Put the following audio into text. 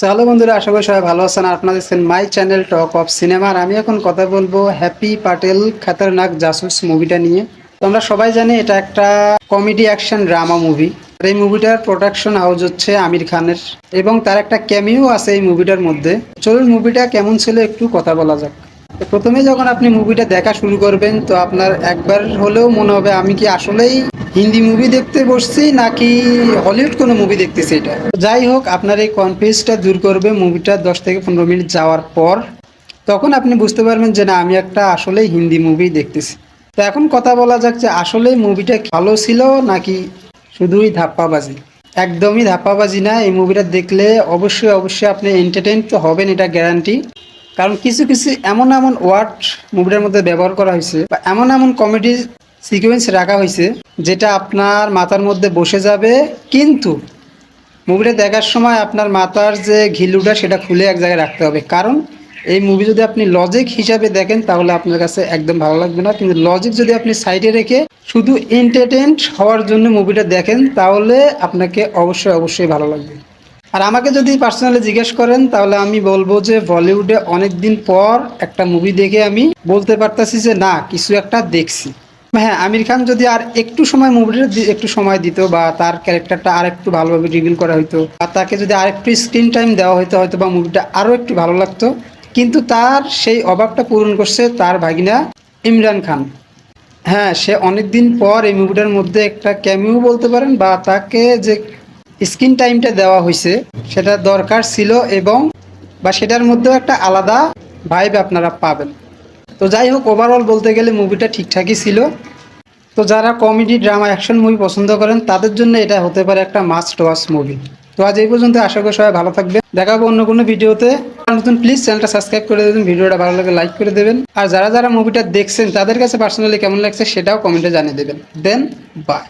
Hello বন্ধুরা, আশা করি সবাই ভালো আছেন। আপনারা দেখছেন my channel talk of cinema. আর আমি এখন কথা বলবো হ্যাপি পাটেল খতরনাক জাসুস মুভিটা নিয়ে। তো আমরা সবাই জানি এটা একটা কমেডি অ্যাকশন ড্রামা মুভি। আর এই মুভিটার প্রোডাকশন হাউস হচ্ছে আমির খানের, এবং তার একটা ক্যামিও আছে এই মুভিটার মধ্যে। চলুন মুভিটা কেমন ছিল একটু কথা বলা যাক। তো প্রথমে যখন আপনি মুভিটা দেখা শুরু করবেন, তো আপনার একবার হলেও মনে হবে আমি কি আসলেই হিন্দি মুভি দেখতে বসছি নাকি হলিউড কোনো মুভি দেখতেছি। এটা যাই হোক, আপনার এই কনফিউজটা দূর করবে মুভিটা 10 থেকে 15 মিনিট যাওয়ার পর। তখন আপনি বুঝতে পারবেন যে না, আমি একটা আসলেই হিন্দি মুভি দেখতেছি। তো এখন কথা বলা যাক যে আসলেই মুভিটা ভালো ছিল নাকি শুধুই ধাপ্পাবাজি। একদমই ধাপ্পাবাজি না। এই মুভিটা দেখলে অবশ্যই অবশ্যই আপনি এন্টারটেইন তো হবেন, এটা গ্যারান্টি। কারণ কিছু কিছু এমন এমন ওয়ার্ড মুভিটার মধ্যে ব্যবহার করা হয়েছে, বা এমন এমন কমেডি সিকোয়েন্স রাখা হয়েছে যেটা আপনার মাথার মধ্যে বসে যাবে। কিন্তু মুভিটা দেখার সময় আপনার মাথার যে ঘিলুটা সেটা খুলে এক জায়গায় রাখতে হবে। কারণ এই মুভি যদি আপনি লজিক হিসাবে দেখেন তাহলে আপনার কাছে একদম ভালো লাগবে না, কিন্তু লজিক যদি আপনি সাইডে রেখে শুধু এন্টারটেইনড হওয়ার জন্য মুভিটা দেখেন তাহলে আপনাকে অবশ্যই অবশ্যই ভালো লাগবে। আর আমাকে যদি পার্সোনালি জিজ্ঞেস করেন তাহলে আমি বলবো যে বলিউডে অনেক দিন পর একটা মুভি দেখে আমি বলতে পারতাছি যে না, কিছু একটা দেখছি। হ্যাঁ, আমির খান যদি আর একটু সময় মুভিটা একটু সময় দিত, বা তার ক্যারেক্টারটা আর একটু ভালোভাবে রিভিল করা হইতো, বা তাকে যদি আর একটু স্ক্রিন টাইম দেওয়া হইতো, হয়তো বা মুভিটা আরও একটু ভালো লাগতো। কিন্তু তার সেই অভাবটা পূরণ করছে তার ভাগিনা ইমরান খান। হ্যাঁ, সে অনেক দিন পর এই মুভিটার মধ্যে একটা ক্যামিও বলতে পারেন, বা তাকে যে স্ক্রিন টাইমটা দেওয়া হয়েছে সেটা দরকার ছিল, এবং বা সেটার মধ্যেও একটা আলাদা ভাইব আপনারা পাবেন। তো যাই হোক, ওভারঅল বলতে গেলে মুভিটা ঠিকঠাকই ছিল। তো যারা কমেডি ড্রামা অ্যাকশন মুভি পছন্দ করেন তাদের জন্য এটা হতে পারে একটা মাস্ট ওয়াচ মুভি। তো আজ এই পর্যন্ত, আশা করি সবাই ভালো থাকবে। দেখা হবে অন্য কোনো ভিডিওতে। নতুন প্লিজ চ্যানেলটা সাবস্ক্রাইব করে দেবেন, ভিডিওটা ভালো লাগে লাইক করে দেবেন। আর যারা যারা মুভিটা দেখছেন তাদের কাছে পার্সোনালি কেমন লাগছে সেটাও কমেন্টে জানিয়ে দেবেন। দেন বাই।